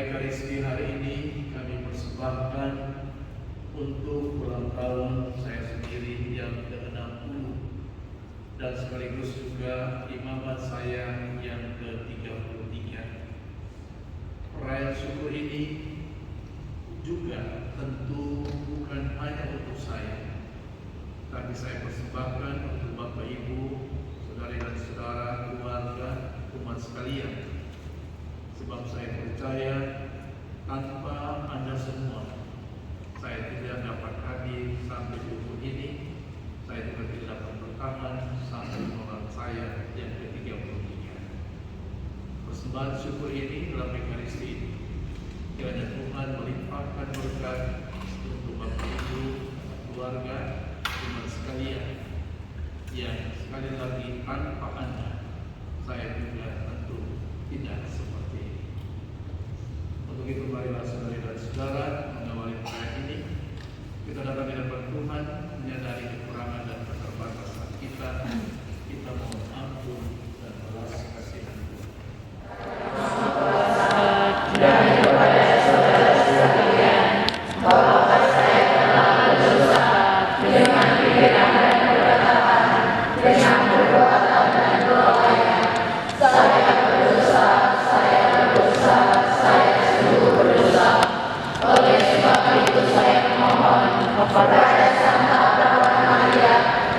Ekaristi hari ini kami persembahkan untuk ulang tahun saya sendiri yang ke-60 dan sekaligus juga imamat saya yang ke-33. Perayaan syukur ini juga tentu bukan hanya untuk saya, tapi saya persembahkan untuk Bapak Ibu, saudari dan saudara, keluarga, umat sekalian. Sebab saya percaya tanpa Anda semua saya tidak dapat hadir sampai umur ini. Saya juga tidak dapat bertahan sampai momen saya yang ke-33. Persembahan syukur ini dalam Ekaristi ini kiranya Tuhan melimpahkan berkat untuk Bapak Ibu, keluarga, umat sekalian yang sekali lagi tanpa Anda saya juga tentu tidak seperti ini. Untuk itu marilah saudari dan saudara mengawali perayaan ini kita datang di hadapan Tuhan menyadari kekurangan dan keterbatasan kita. Kita mohon ampun dan belas kasihan Tuhan. Daripada saudara sekalian, bahwa saya telah berdosa dengan pikiran dan perkataan, dengan perbuatan dan doanya. Saya berdosa, saya sungguh berdosa. Oleh sebab itu saya mohon kepada Santa Perawan Maria,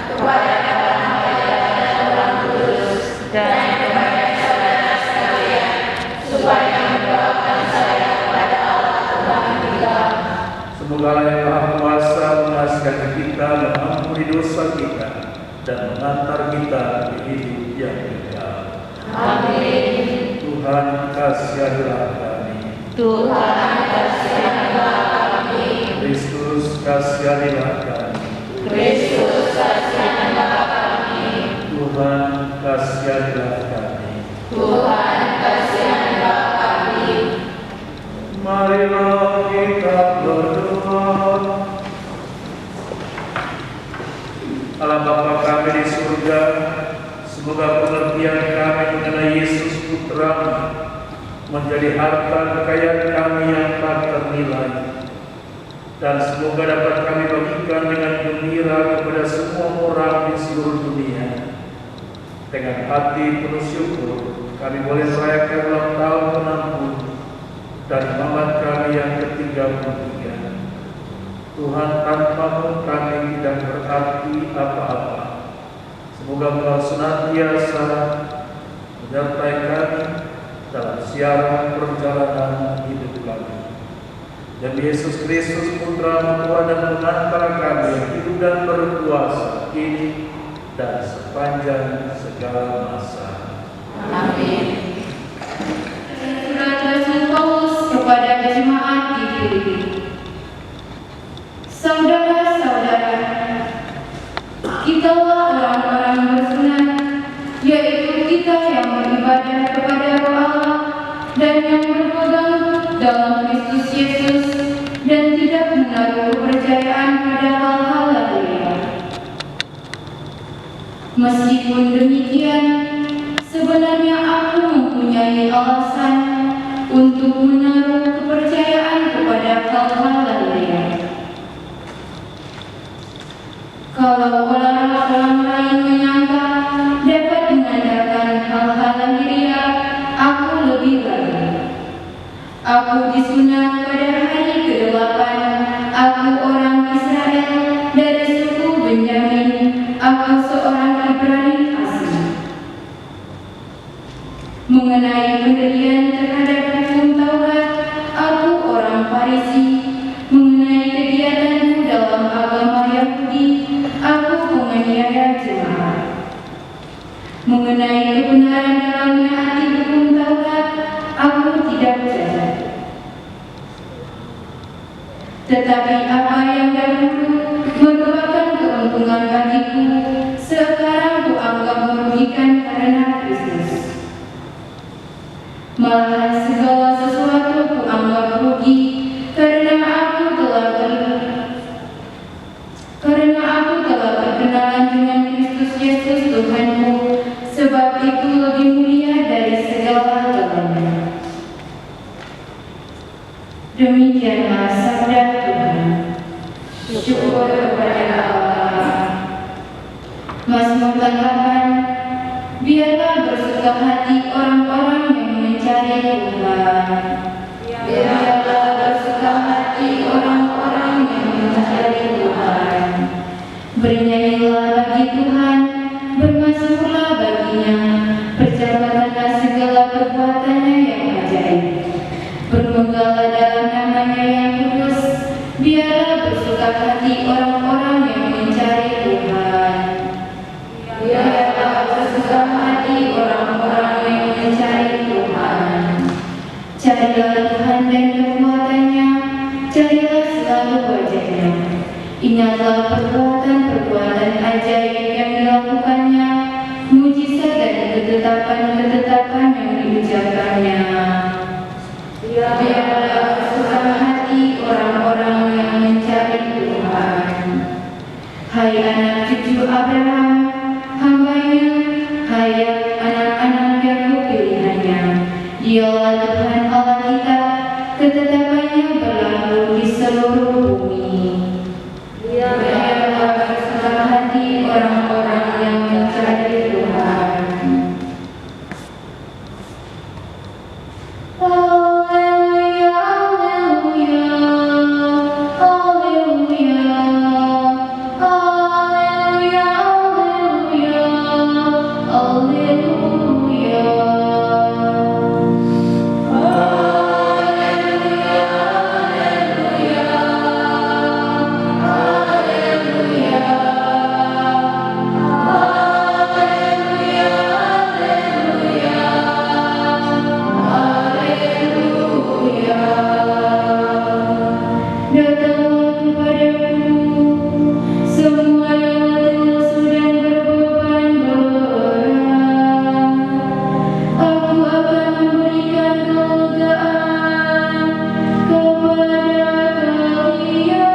kepada Kawan Maria dan orang kudus, dan kepada saudara sekalian, supaya mendoakan saya kepada Allah Tuhan kita. Semoga Allah yang Maha Kuasa mengasihi kita, mengampuni dosa kita, dan mengantar kita ke hidup yang kekal. Amin. Tuhan kasihanilah kami. Tuhan kasihanilah kami. Kristus kasihanilah kami. Kristus kasihanilah kami. Tuhan kasihanilah kami. Tuhan kasihanilah kami. Marilah kita berdoa. Allah Bapa kami di surga, semoga pengertian kami mengenai Yesus Putra-Mu menjadi harta kekayaan kami yang tak ternilai, dan semoga dapat kami bagikan dengan gembira kepada semua orang di seluruh dunia. Dengan hati penuh syukur kami boleh merayakan ulang tahun ke-60 dan imamat kami yang ke-33. Tuhan, tanpa-Mu kami tidak berarti apa-apa. Semoga Engkau senantiasa menyertai kami dalam siaran perjalanan hidup kami. Dan Yesus Kristus Putra-Mu Tuhan dan pengantar kami yang hidup dan berkuasa kini dan sepanjang segala masa. Amin. Surat Rasul Paulus kepada jemaat di Filipi. Saudara-saudara, kitalah orang-orang bersunat, yaitu kita yang beribadah kepada Allah dan yang berpegang dalam Kristus Yesus dan tidak menaruh kepercayaan pada hal-hal lahiriah. Meskipun demikian, sebenarnya aku mempunyai alasan untuk menaruh kepercayaan kepada hal-hal lahiriah. Kalau orang lain menyangka dapat mengandalkan hal-hal lahiriah, aku lebih baik. Aku disunat pada hari ke-8. Aku orang Israel dari suku Benyamin. Aku seorang Ibrani asli. Mengenai pendirian terhadap hukum Taurat, aku orang Farisi. Mengenai kegiatanku dalam agama Yahudi, aku penganiaya jemaat. Mengenai kebenaran dalam menaati hukum Taurat, aku tidak jahat. Tetapi apa yang dahulu merupakan keuntungan bagiku, sekarang kuanggap merugikan karena Kristus. Malahan segala sesuatu kuanggap rugi karena aku telah berkenalan dengan Kristus Yesus Tuhanku, sebab itu lebih mulia dari segala galanya. Demikianlah sabda Tuhan. Syukur kepada Allah. Mazmur 8. Biarlah bersuka hati orang-orang yang mencari Tuhan. Biarlah bersuka hati orang-orang yang mencari Tuhan. Bernyanyilah bagi Tuhan, bermazmurlah baginya, percatatlah segala perbuatannya yang ajaib. Bermegahlah dalam namanya yang kudus, biarlah bersuka hati orang-orang yang mencari Tuhan. Biarlah bersuka hati orang-orang yang mencari Tuhan. Carilah Tuhan dan kekuatannya, carilah selalu wajahnya. Ingatlah perbuatan-perbuatan ajaib yang dilakukannya, mujizat dan ketetapan-ketetapan yang diucapkannya. Biarlah bersuka hati orang-orang yang mencari Tuhan. Hai anak cucu Abraham, hamba-Nya, hai anak-anak Yakub pilihannya. Dialah Tuhan Allah kita, ketetapannya berlaku di seluruh bumi. Biarlah bersuka hati orang-orang yang mencari Tuhan. Haleluya, haleluya, haleluya, haleluya, haleluya, haleluya. Datanglah kepadaku semua yang letih lesu dan berbeban berat. Aku akan memberikan kelegaan kepada kalian. Haleluya, haleluya,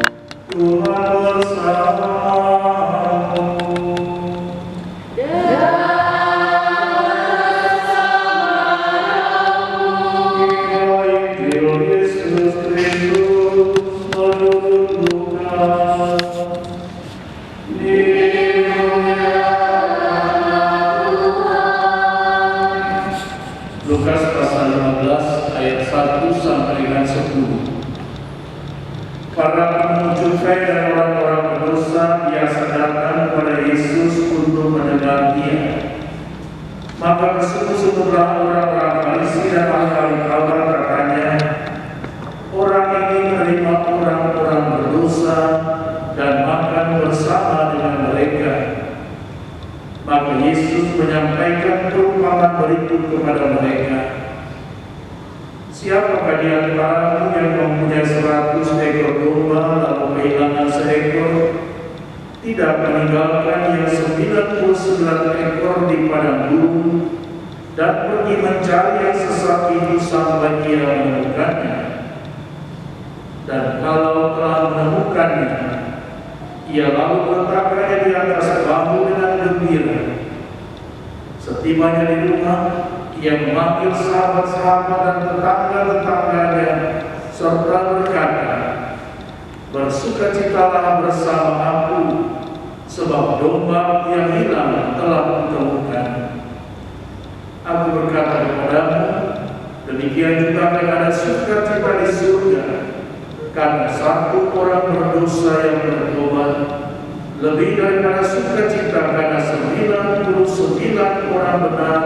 Tuhan bersamamu. Injil Yesus Kristus menurut Lukas. Lukas pasal 15 ayat 1 sampai dengan 10. Para pemunjuk-Kai dan orang-orang berdosa biasa datang kepada Yesus untuk mendengar Dia. Maka bersungguh-sungguhlah orang-orang Farisi dan ahli Taurat katanya, orang ini menerima orang-orang berdosa dan makan bersama dengan mereka. Maka Yesus menyampaikan perumpamaan berikut kepada mereka. Siapakah di antaramu yang mempunyai 100 ekor domba lalu kehilangan seekor, tidak meninggalkan yang 99 ekor di padang gurun dan pergi mencari yang sesat itu sampai ia menemukannya? Dan kalau telah menemukannya, ia lalu meletakkannya di atas bambu dengan gembira. Setibanya di rumah, ia memanggil sahabat-sahabat dan tetangga-tetangganya serta berkata, bersukacitalah bersama aku, sebab domba yang hilang telah kutemukan. Aku berkata kepadamu, demikian juga akan ada sukacita di surga karena satu orang berdosa yang bertobat, lebih daripada sukacita karena 99 orang benar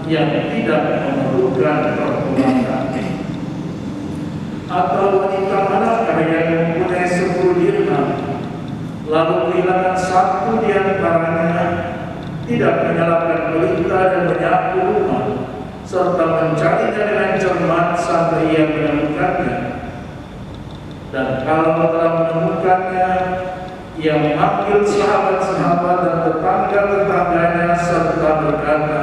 yang tidak memerlukan pertobatan. Atau wanita manakah yang mempunyai 10 dirham lalu kehilangan satu di antaranya, tidak menyalakan pelita dan menyapu rumah serta mencarinya dengan cermat sampai ia menemukannya? Dan kalau telah menemukannya, Ia memanggil sahabat-sahabat dan tetangga-tetangganya serta berkata,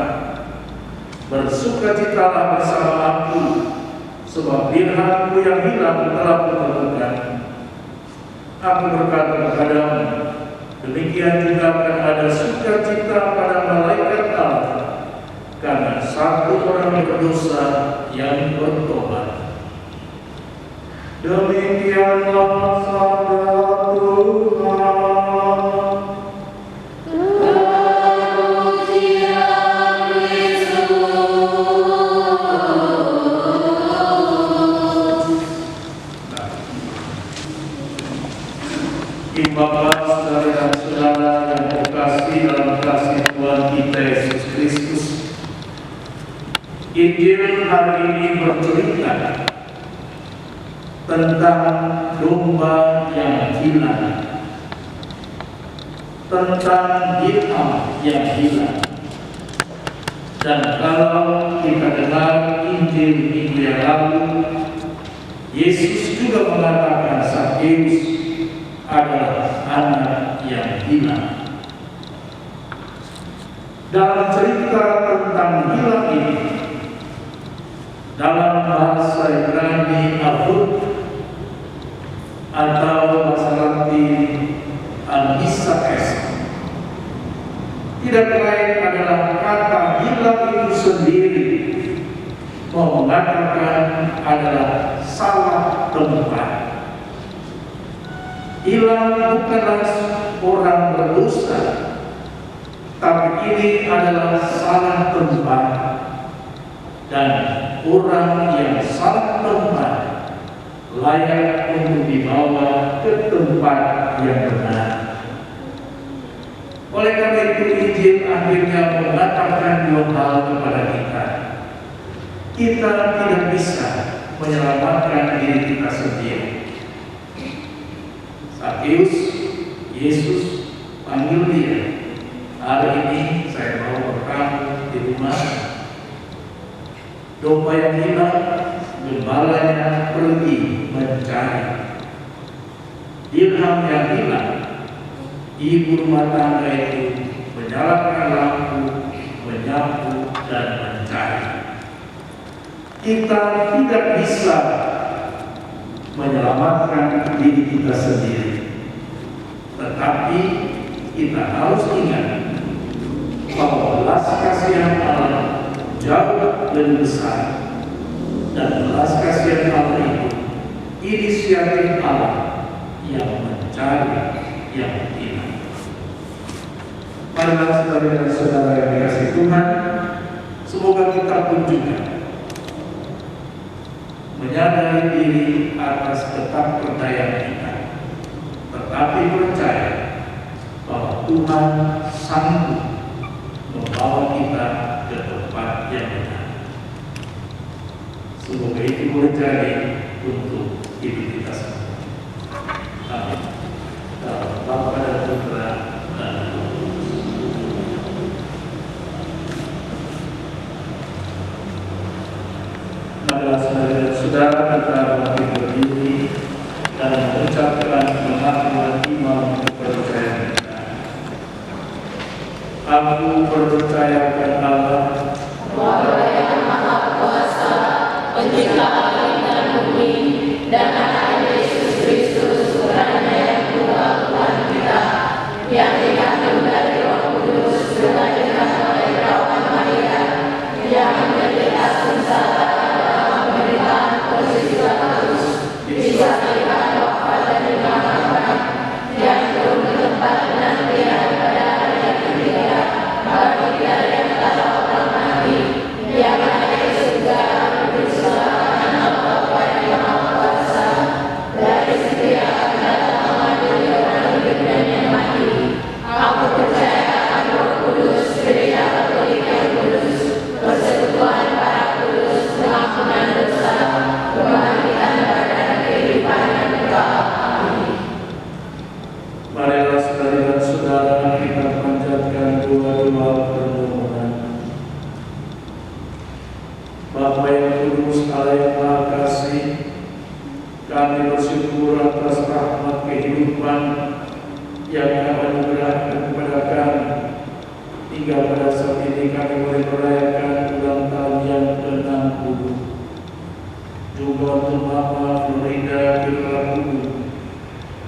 "Bersukacitalah bersama aku, sebab dirhamku yang hilang telah kutemukan." Aku berkata kepadamu, demikian juga akan ada sukacita pada malaikat Allah karena satu orang berdosa yang bertobat. Demikianlah sabda Tuhan. Terpujilah Kristus. Bapak, saudara dan saudara yang terkasih dalam kasih Tuhan kita Yesus Kristus, Injil hari ini bercerita tentang domba yang hilang, tentang dirham yang hilang. Dan kalau kita dengar Injil minggu yang lalu, Yesus juga mengatakan Zakheus adalah anak yang hilang. Dalam cerita tentang hilang ini, dalam bahasa Ibrani Avut atau bahasa Latin Al-Isakes, tidak lain adalah kata hilang itu sendiri mengatakan adalah salah tempat. Hilang bukanlah orang berdosa, tapi ini adalah salah tempat, dan orang yang salah tempat layak untuk dibawa ke tempat yang benar. Oleh karena itu Injil akhirnya mengatakan dua hal kepada kita. Kita tidak bisa menyelamatkan diri kita sendiri. Zakheus, Yesus panggil dia, "Hari ini saya mau berkamu di rumah." Domba yang hilang, gembalanya pergi mencari. Dirham yang hilang, ibu rumah tangga itu menyalakan lampu, menyapu dan mencari. Kita tidak bisa menyelamatkan diri kita sendiri, tetapi kita harus ingat bahwa belas kasihan Allah jauh lebih besar, dan belas kasihan Allah itu inisiatif Allah yang mencari yang hilang. Marilah saudara dan saudara yang dikasihi Tuhan, semoga kita pun juga menyadari diri atas ketidakberdayaan kita, tetapi percaya bahwa Tuhan sanggup membawa kita ke tempat yang benar. Semoga itu boleh jadi untuk hidup kita semua. Amin. Dalam Bapa dan Putra dan Roh Kudus. Marilah saudara kita bangkit berdiri dan mengucapkan pengakuan iman kepercayaan kita. Aku percaya kepada Allah, Bapa yang Maha Kuasa, Pencipta langit dan bumi, dan anak Yesus Kristus, putranya yang tunggal Tuhan kita, yang dikandung dari Roh Kudus, dilahirkan oleh perawan Maria, yang menderita sengsara dalam penderitaan Pontius Pilatus, disalibkan, wafat dan dimakamkan, yang turun ke tempat penantian pada hari yang ketiga, bangkit dari antara orang mati, yang naik ke surga duduk sebelah kanan Bapa yang Maha Kuasa, dari situ akan datang memanggil orang hidup dan yang mati. Aku percaya akan Roh Kudus, Gereja Katolik yang kudus, persekutuan para kudus, pengampunan dosa, kebangkitan badan, kehidupan yang kekal. Amin. marilah saudara dan saudara kita panjatkan doa-doa permohonan. Bapa yang kudus, Allah yang Maha Kasih, kami bersyukur atas rahmat kehidupan anugerahkan kepada kami, hingga pada saat ini kami boleh merayakan ulang tahun yang ke-60. Juga untuk Mama Florida Kirlaku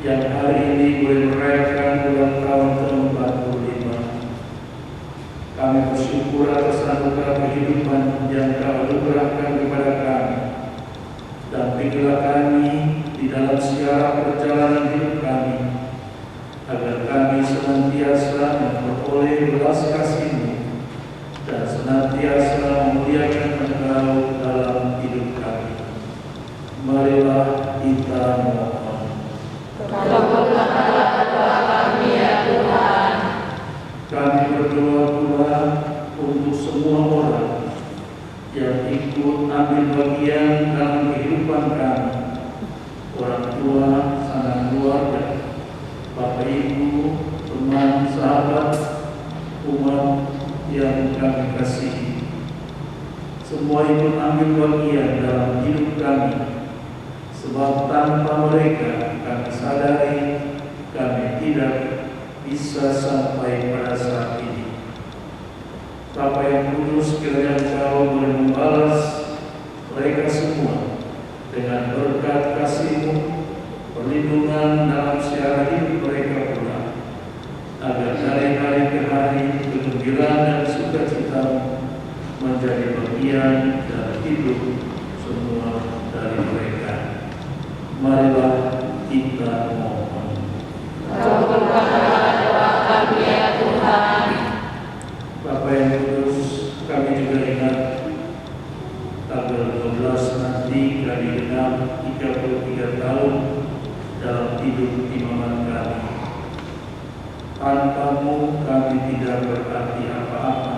yang hari ini boleh merayakan ulang tahun ke-45. Kami bersyukur atas anugerah kehidupan yang Kau anugerahkan kepada kami. Dampingilah kami di dalam siara perjalanan hidup kami, agar kami senantiasa memperoleh belas kasih-Mu dan senantiasa memuliakan Engkau dalam hidup kami. Marilah kita mohon. Kabulkanlah doa kami ya Tuhan. Kami berdoa pula untuk semua orang yang ikut ambil bagian dalam kehidupan kami, orang tua, sanak keluarga, Bapak Ibu, teman, sahabat, umat yang kami kasihi. Semua ikut ambil bagian dalam hidup kami, sebab tanpa mereka kami sadari kami tidak bisa sampai pada saat ini. Bapa yang kudus, kiranya Engkau boleh membalas mereka semua dengan berkat kasih-Mu, perlindungan dalam siara hidup mereka pula, agar dari hari ke hari kegembiraan dan sukacita menjadi bagian dan hidup semua dari mereka. Marilah kita mohon. Kabulkanlah doa kami ya Tuhan. Bapa yang kudus, kami juga ingat tanggal 12 nanti kami genap 33 tahun dalam hidup imaman kami. Tanpa-Mu kami tidak berarti apa-apa.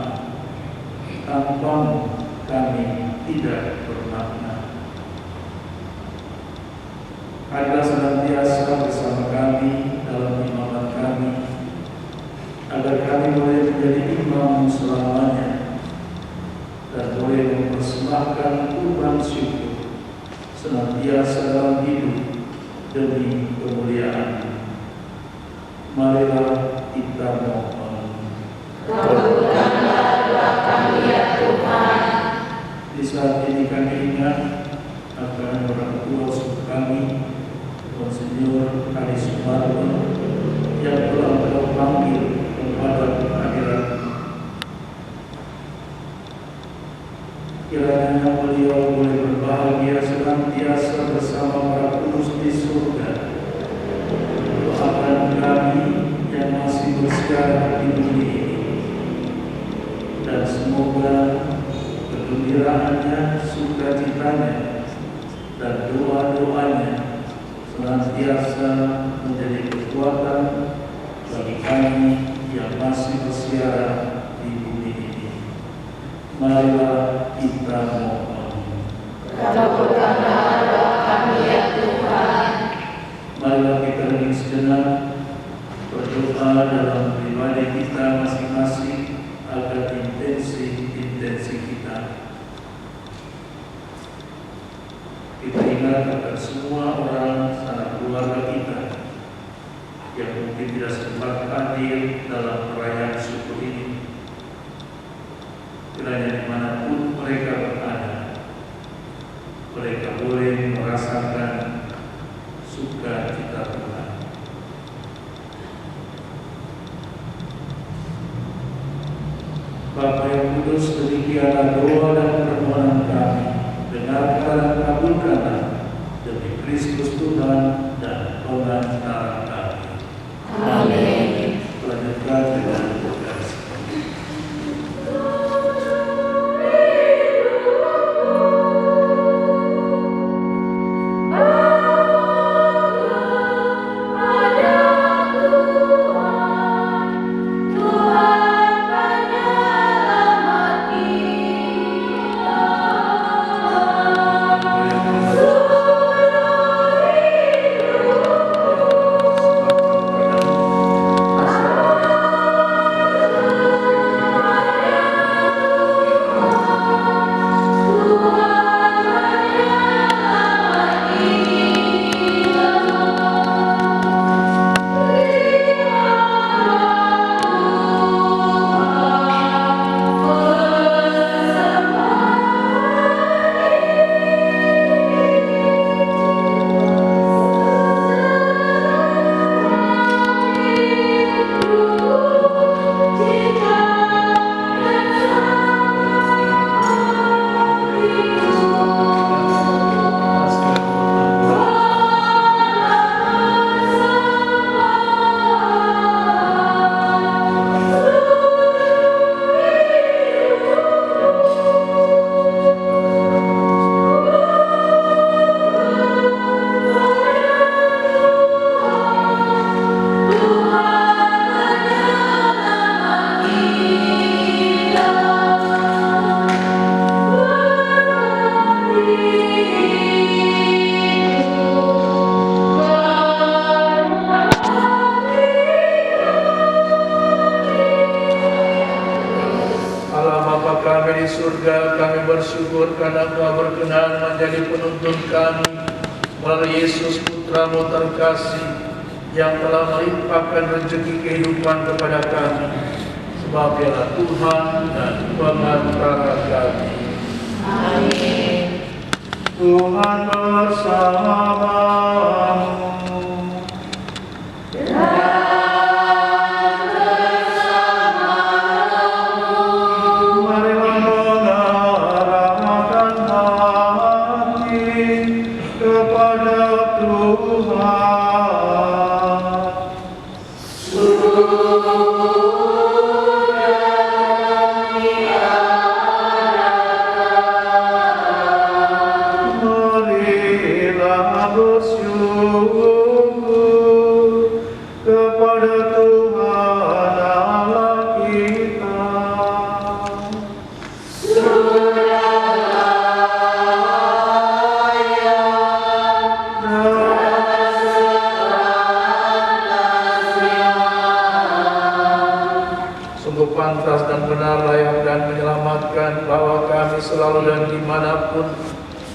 Tanpa-Mu kami tidak bermakna. Ada senantiasa bersama kami dalam imaman kami, agar kami boleh menjadi imam selamanya dan boleh mempersembahkan kurban syukur senantiasa dalam hidup demi kemuliaan. Marilah kita mohon. Kabulkanlah doa kami ya Tuhan. Di saat ini kami ingat akan orang tua kami, Monsinyur Ari Sumarno, yang telah Engkau panggil kepada akhirat. Kiranya beliau boleh berbahagia senantiasa bersama para kudus di surga. Doakan kami yang masih bersiaran di dunia ini, dan semoga kegembiraannya, sukacitanya, dan doa-doanya senantiasa menjadi kekuatan bagi kami yang masih bersiaran di bumi ini. Marilah kita mohon. Kabulkanlah doa kami ya Tuhan. Marilah kita hening sejenak, berdoa dalam pribadi kita masing-masing agar intensi kita. Kita ingat akan semua orang sanak keluarga kita yang mungkin tidak sempat hadir dalam perayaan syukur ini. Kiranya dimanapun mereka berada, mereka boleh merasakan sukacita Tuhan. Bapa yang kudus, demikianlah doa dan permohonan kami. Dengarkan dan kabulkanlah demi Kristus Tuhan dan pengantara kami. Amin. Lanjutkan dengan berkasi. Bapa di surga, kami bersyukur karena Engkau berkenan menjadi penuntun kami melalui Yesus Putra-Mu terkasih yang telah melimpahkan rezeki kehidupan kepada kami. Sebab Dialah Tuhan dan Pengantara kami. Amin. Tuhan bersamamu. Marilah mengarahkan hati kepada Tuhan. Marilah bersyukur kepada Tuhan Allah kita. Sungguh pantas dan benar, layak dan menyelamatkan bahwa kami selalu dan dimanapun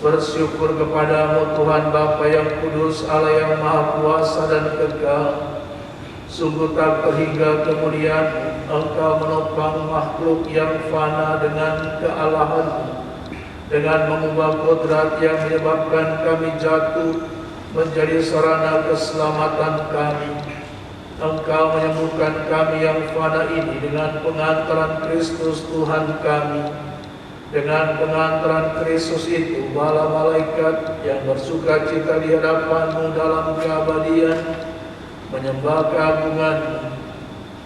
bersyukur kepadamu Tuhan Bapa yang kudus, Allah yang maha kuasa dan kekal. Sungguh tak terhingga kemudian Engkau menopang makhluk yang fana dengan kealahan, dengan mengubah kodrat yang menyebabkan kami jatuh menjadi sarana keselamatan kami. Engkau menyembuhkan kami yang fana ini dengan pengantaran Kristus Tuhan kami. Dengan pengantaran Kristus itu, bala malaikat yang bersuka cita di hadapan-Mu dalam keabadian menyembah keagungan-Mu.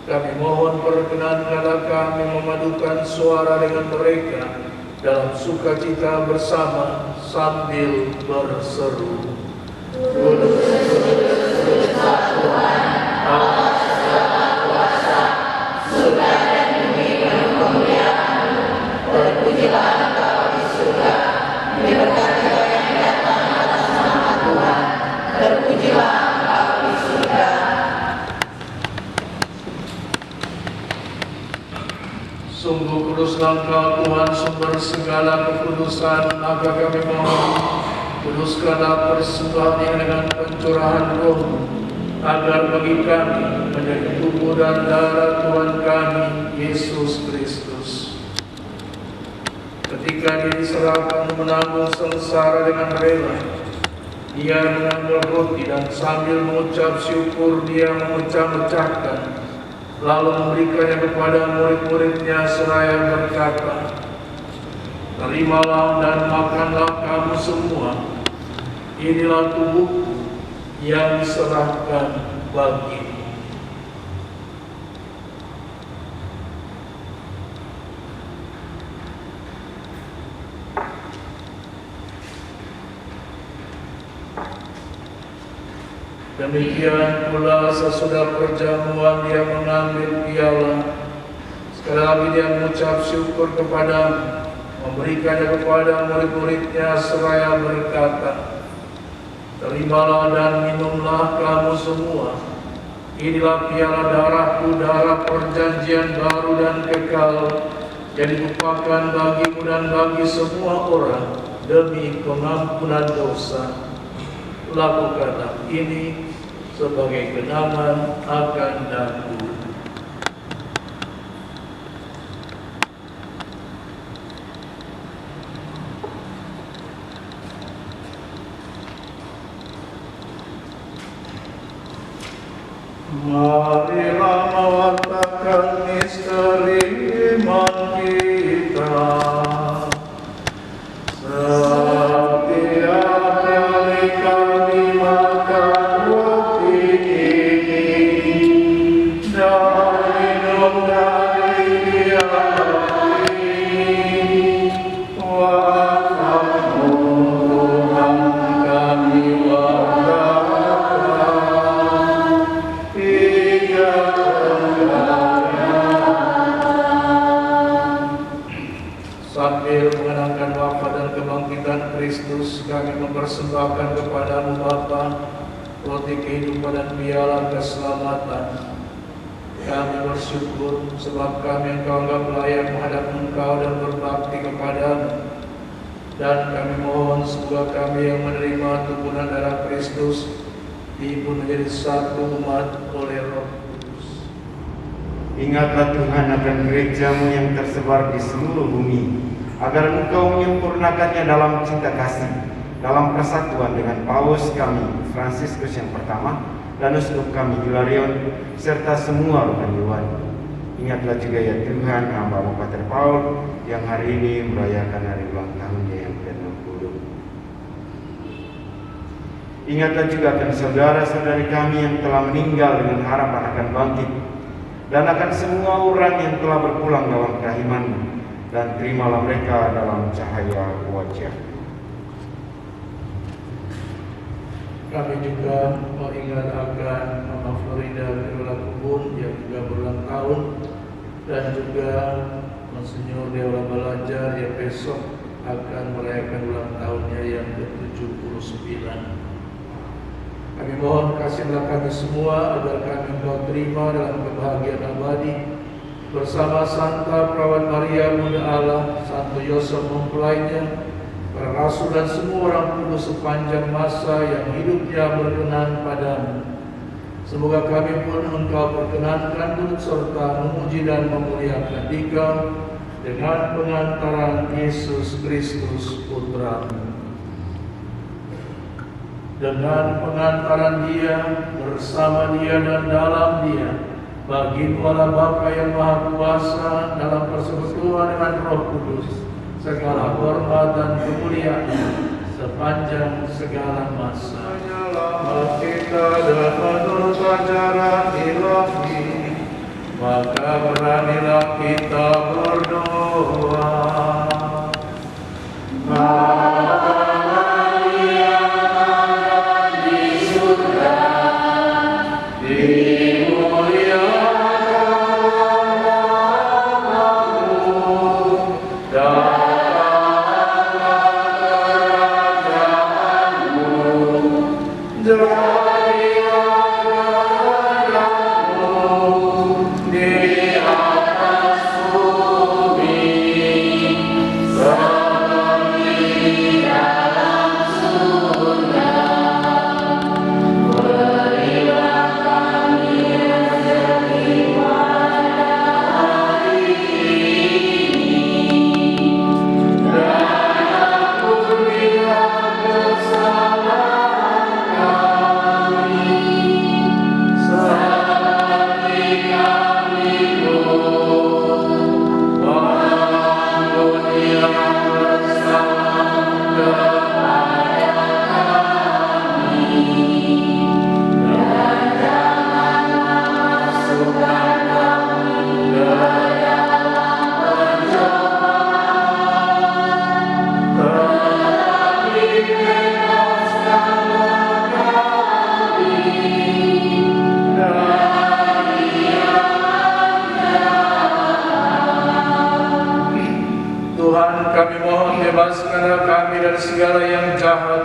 Kami mohon perkenankanlah kami memadukan suara dengan mereka dalam sukacita bersama sambil berseru. Kudus, kudus, kudus Tuhan, Allah segala kuasa, surga dan bumi penuh kemuliaan-Mu. Terpujilah Engkau di surga, diberkatilah yang datang atas nama Tuhan. Terpujilah Engkau di surga. Sungguh kuduslah Engkau Tuhan, sumber segala kekudusan. Maka kami mohon, kuduskanlah persembahan ini dengan pencurahan Roh, agar bagi kami menjadi tubuh dan darah Tuhan kami Yesus Kristus. Ketika Dia diserahkan menanggung sengsara dengan rela, Dia mengambil roti dan sambil mengucap syukur Dia memecah-mecahkan, lalu memberikannya kepada murid-muridnya seraya berkata, "Terimalah dan makanlah kamu semua. Inilah tubuhku yang diserahkan bagimu." Demikian pula sesudah perjamuan Dia mengambil piala. Sekali lagi Dia mengucap syukur kepadamu, memberikannya kepada murid-muridnya seraya berkata, "Terimalah dan minumlah kamu semua. Inilah piala darahku, darah perjanjian baru dan kekal, yang ditumpahkan bagimu dan bagi semua orang demi pengampunan dosa. Lakukanlah ini sebagai kenangan akan aku." Marilah mewartakan misteri iman kita. Setiap kali kami makan roti ini dan minum dari piala ini, wafat-Mu Tuhan kami wartakan hingga sambil mengenangkan wafat dan kebangkitan Kristus, kami mempersembahkan kepadamu Bapa roti kehidupan dan piala keselamatan. Kami bersyukur sebab kami Engkau anggap layak menghadap Engkau dan berbakti kepadamu. Dan kami mohon semoga kami yang menerima tubuhan darah Kristus diimpun menjadi satu umat oleh Roh Kudus. Ingatlah Tuhan akan gerejamu yang tersebar di seluruh bumi, agar Engkau menyempurnakannya dalam cinta kasih, dalam persatuan dengan Paus kami, Fransiskus yang pertama, dan Uskup kami, Hilarion, serta semua rohaniwan. Ingatlah juga ya Tuhan, hamba-Mu Pater Paul, yang hari ini merayakan hari ulang tahunnya yang ke-60. Ingatlah juga akan saudara-saudari kami yang telah meninggal dengan harapan akan bangkit, dan akan semua orang yang telah berpulang dalam kerahiman-Mu, dan terimalah mereka dalam cahaya wajah. Kami juga mengingat akan Mama Florida Viola Kubun yang juga berulang tahun, dan juga Monsinyur Dewa Balajar yang besok akan merayakan ulang tahunnya yang ke-79. Kami mohon kasihlah kami semua agar kami Engkau terima dalam kebahagiaan abadi bersama Santa Perawan Maria Bunda Allah, Santo Yosef mempelainya, para rasul dan semua orang kudus sepanjang masa yang hidupnya berkenan padamu. Semoga kami pun Engkau perkenankan turut serta memuji dan memuliakan Dikau dengan pengantaran Yesus Kristus Putra-Mu. Dengan pengantaran Dia, bersama Dia dan dalam Dia, bagi-Mu Allah Bapa yang Maha Kuasa dalam persekutuan dengan Roh Kudus, segala hormat dan kemuliaan sepanjang segala masa. Hanyalah kita dan menurut ajaran ilahi, maka beranilah kita berdoa. Bebaskanlah kami dari segala yang jahat.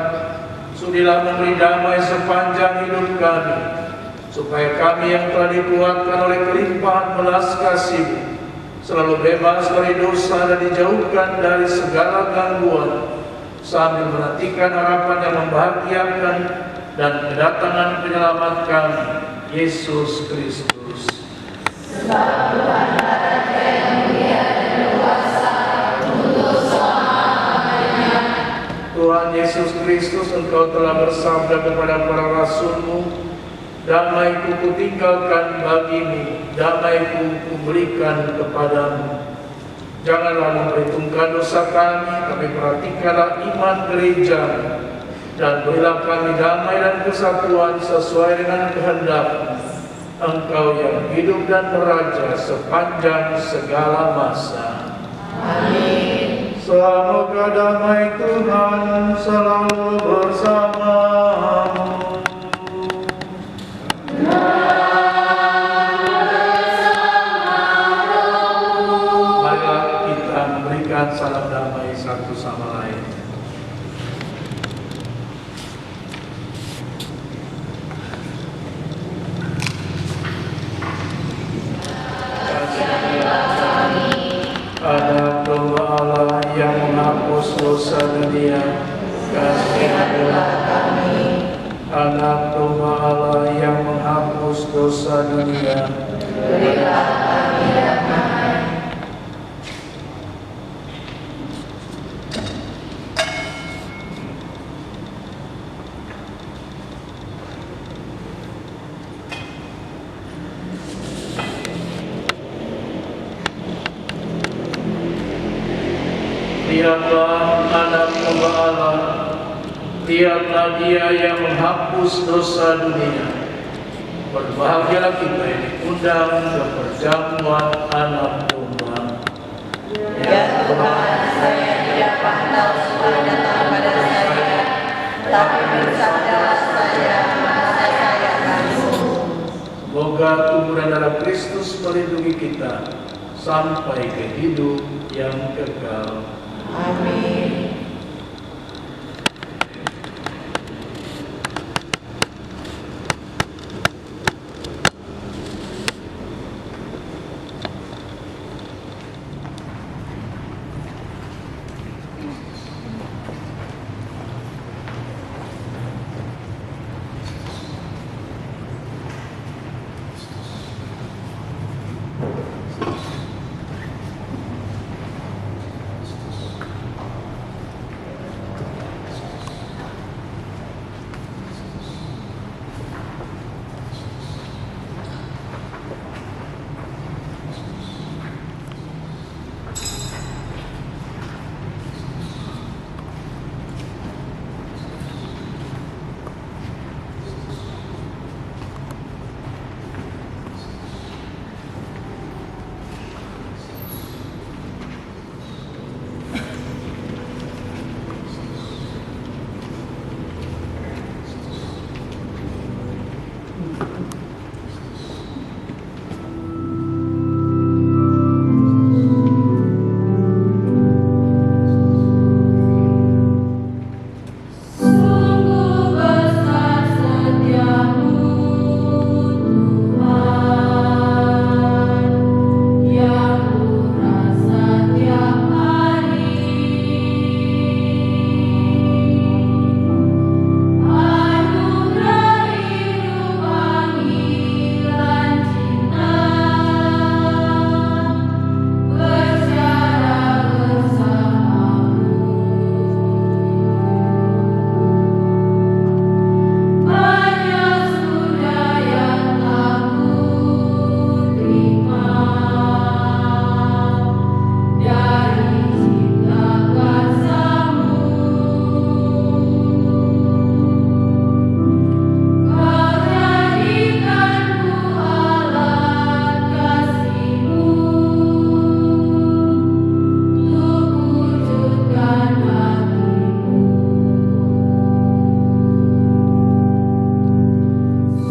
Sudilah memberi damai sepanjang hidup kami, supaya kami yang telah dikuatkan oleh kelimpahan belas kasih-Mu selalu bebas dari dosa dan dijauhkan dari segala gangguan, sambil menantikan harapan yang membahagiakan dan kedatangan penyelamat kami, Yesus Kristus. Sebab Tuhan Raja yang mulia dan berkuasa untuk selama-lamanya. Tuhan Yesus Kristus, Engkau telah bersabda kepada para rasul-Mu, damai-Ku kutinggalkan bagimu, damai-Ku kuberikan kepadamu. Janganlah memperhitungkan dosa kami perhatikanlah iman gereja, dan berilah kami damai dan kesatuan sesuai dengan kehendak-Mu, Engkau yang hidup dan meraja sepanjang segala masa. Amin. Semoga damai Tuhan selalu bersamamu. Marilah kita memberikan salam damai satu sama lain. dosa dunia, Kasihanlah kami. Anak domba Allah yang menghapus dosa dunia, Berilah kami damai. Lihatlah anak domba Allah, lihatlah Dia yang menghapus dosa dunia. Berbahagialah kita yang diundang ke perjamuan anak domba. Ya Tuhan, saya tidak pandang supaya datang pada saya, tapi bersabdalah saja, maka saya akan sembuh. Semoga tubuh dan darah Kristus melindungi kita sampai ke hidup yang kekal. Amin. Sungguh besar setiamu Tuhan, yang kurasa tiap hari. Anugerah hidup panggilan cinta, bersyara bersamamu. Banyak sudah yang telah kuterima dari cinta kasih-Mu. Kau jadikanku alat kasih-Mu untuk wujudkan hati-Mu.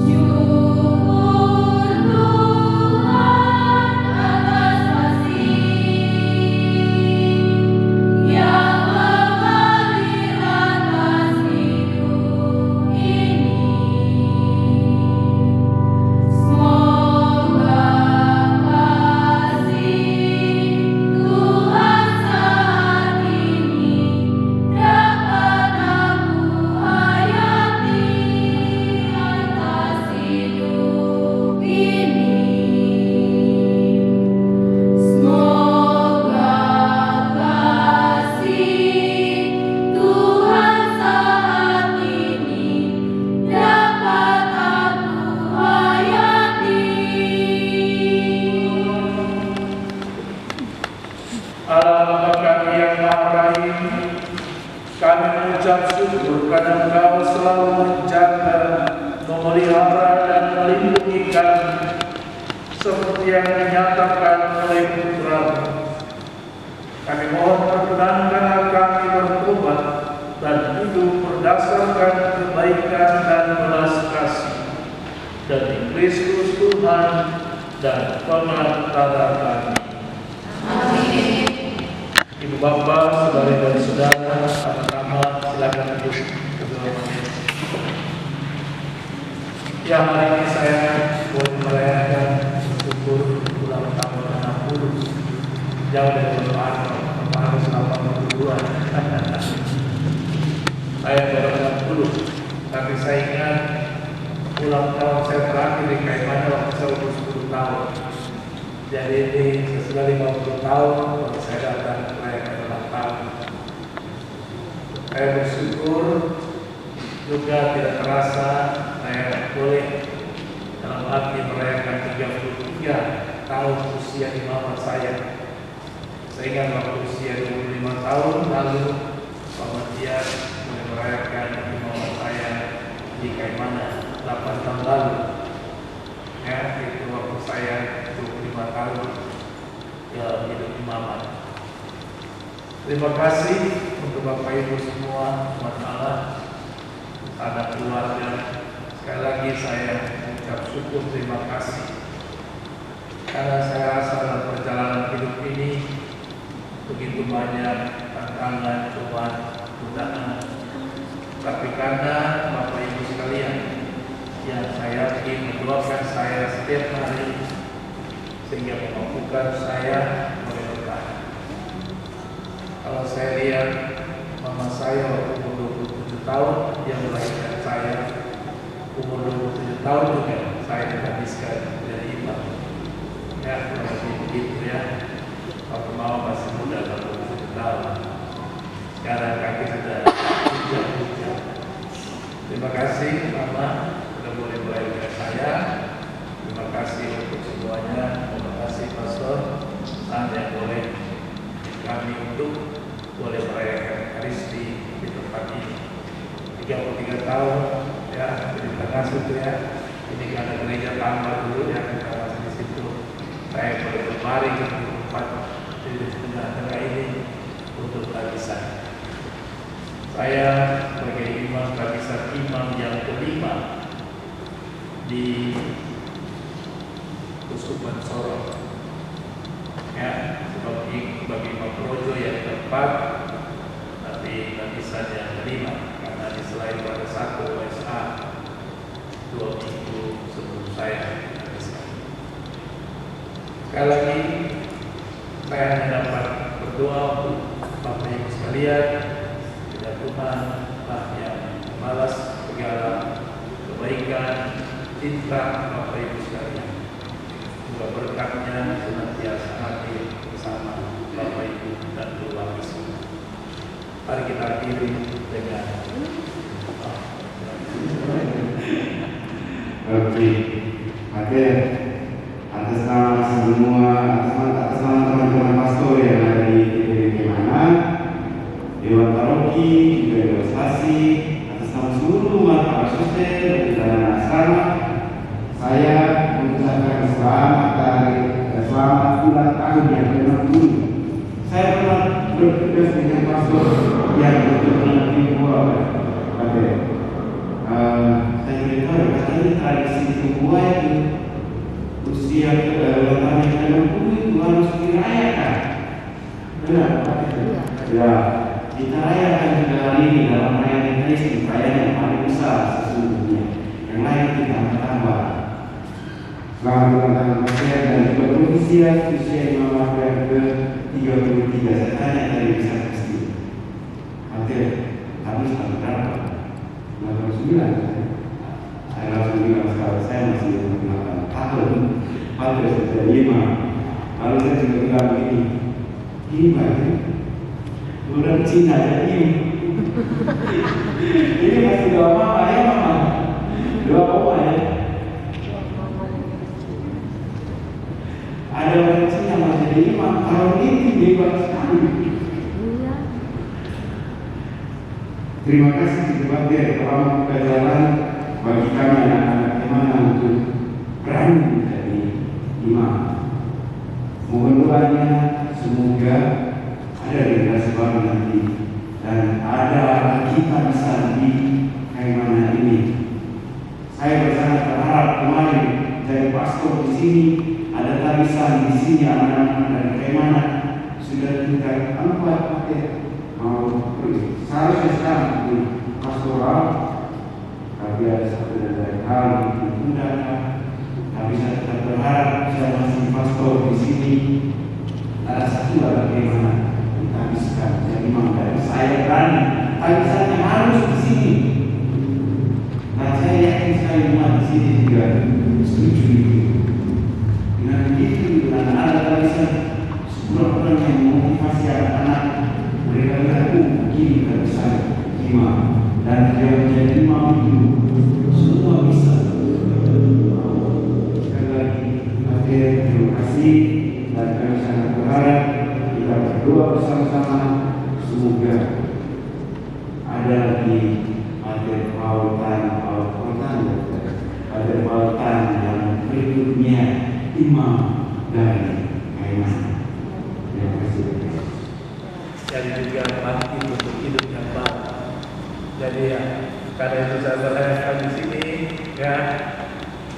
Syukur Tuhan atas kasih yang mengalir atas hidup ini. Semoga kasih Tuhan saat ini dapat aku hayati atas hidup ini. Semoga kasih Tuhan saat ini dapat aku hayati. Allah Bapa kami yang Maha Rahim, kami mengucap syukur karena Engkau selalu menjaga, memelihara dan melindungi kami, seperti yang dinyatakan oleh Putra. Kami mohon perkenankan kami bertobat dan hidup berdasarkan kebaikan dan belas kasih demi Kristus Tuhan dan pengantara kami. Ibu Bapak, saudara dan saudara, pertama silakan duduk. Ya, hari ini saya boleh merayakan syukur ulang tahun 60. Jauh dari doa harus 82. di Kaimana waktu saya umur 10 tahun. Jadi ini sesudah 50 tahun waktu saya datang merayakan ulang tahun. Saya bersyukur juga tidak terasa saya boleh dalam arti merayakan 33 tahun usia imamat saya. Saya ingat waktu usia 25 tahun lalu Pak Matias mulai merayakan imamat saya di Kaimana 8 tahun lalu. Ya, itu waktu saya 25 tahun ya hidup imamat. Terima kasih untuk Bapak Ibu semua, umat Allah, anak keluarga. Sekali lagi saya mengucap syukur terima kasih karena saya rasa dalam perjalanan hidup ini begitu banyak tantangan, cobaan, godaan. Tapi karena Bapak Ibu sekalian yang saya yakin mendoakan saya setiap hari sehingga memampukan saya berdoa. Kalau saya lihat mama saya waktu umur 27 tahun yang melahirkan saya, umur 27 tahun juga saya dihabiskan menjadi imam. Ya, kalau begitu ya. Waktu mama masih muda 27 tahun. Sekarang kaki sudah hujang-hujang. Terima kasih mama sudah boleh melahirkan saya. Terima kasih untuk semuanya. Terima kasih pastor yang boleh kami untuk boleh merayakan Ekaristi di tempat ini. 33 tahun ya di tengah situ ya. Ini karena gereja tambah dulu ya kita masih di situ. Saya boleh berbaring di tempat di tengah-tengah ini untuk barisan. Saya sebagai imam barisan imam yang kelima di Uskupan Sorong. Ya, sebagai Imam Projo yang keempat, tapi barisan yang kelima karena di selain pada satu OSA 2 minggu sebelum saya barisan. Sekali lagi saya hanya dapat berdoa untuk Bapak Ibu sekalian, tidak Tuhan yang membalas segala kebaikan, cinta Bapak Ibu sekalian. Semoga berkatnya senantiasa hadir bersama Bapak Ibu dan keluarga semua. Mari kita akhiri dengan Oke, atas nama semua, atas nama teman-teman pastor yang ada di Kaimana, Dewan Paroki, juga Dewan Stasi, atas nama seluruh umat para suster dan asrama, saya mengucapkan selamat ulang tahun yang ke-60. Saya pernah bertugas dengan pastor yang bertugas di Pulau. Saya cerita kata ini tradisi Tionghoa itu usia ulang tahun yang ke-60 itu harus dirayakan. Benar? Ya, kita rayakan juga hari ini dalam perayaan Ekaristi, perayaan yang paling besar sesungguhnya. Yang lain kita tambah. Selamat ulang tahun saya dan juga berusia imamat yang ke-33. Saya tanya tadi bisa pasti. Oke, kamu tahun berapa? 89. Saya langsung bilang sekarang saya masih 8 tahun. Pada sudah 5. Lalu saya juga bilang begini, gimana? Udah Cina jadi ini masih doa mama ya mama, doa apa ya? Ada orang Cina masih jadi imam, tahun ini hebat sekali. Terima kasih kepada dia telah membuka jalan bagi kami anak-anak Kaimana untuk berani menjadi imam. Mohon doanya semoga ada generasi baru nanti dan ada kita bisa di Kaimana ini. Saya sangat berharap kemarin jadi pastor di sini, ada tarisan di sini anak-anak dari Kaimana sudah tingkat 4 mau seharusnya sekarang di pastoral, tapi ada satu dari hal yang ditunda. Tapi saya tetap berharap saya masih pastor di sini. Ada satu bagaimana kita bisa jadi imam dari saya berani, tapi saya harus di sini. Dan saya yakin sekali umat di sini juga setuju yang memotivasi anak-anak mereka mengaku kini terbesar imam dan dia menjadi imam itu semua bisa. Sekali lagi terima kasih dan kami sangat berharap kita berdoa bersama-sama semoga ada lagi pautan yang berikutnya imam dari Kaiman. Terima kasih. Dan juga mati untuk hidup yang baru. Jadi ya, karena itu saya berharap di sini ya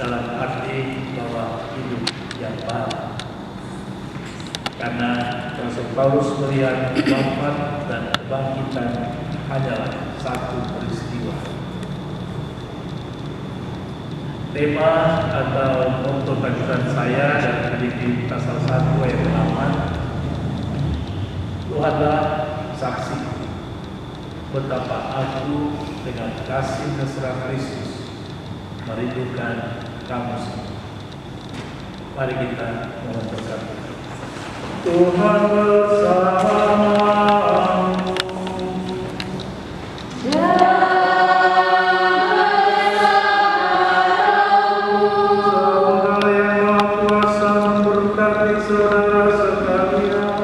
dalam arti bahwa hidup yang baru. Karena Rasul Paulus melihat wafat dan kebangkitan hanyalah satu peristiwa. Tema atau motto bacaan saya dan Filipi pasal 1 ayat 8, Tuhanlah saksi betapa aku dengan kasih mesra Kristus merindukan kamu semua. Mari kita mohon berkat. Tuhan bersamamu. Semoga yang Maha Kuasa memberkati saudara sekalian,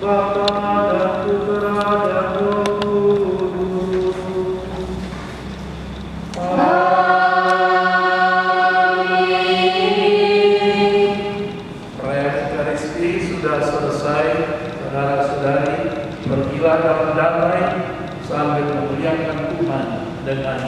Bapa dan Putra dan Roh Kudus. Perayaan Ekaristi sudah selesai, saudara-saudari. Pergilah dalam damai sambil memuliakan Tuhan dengan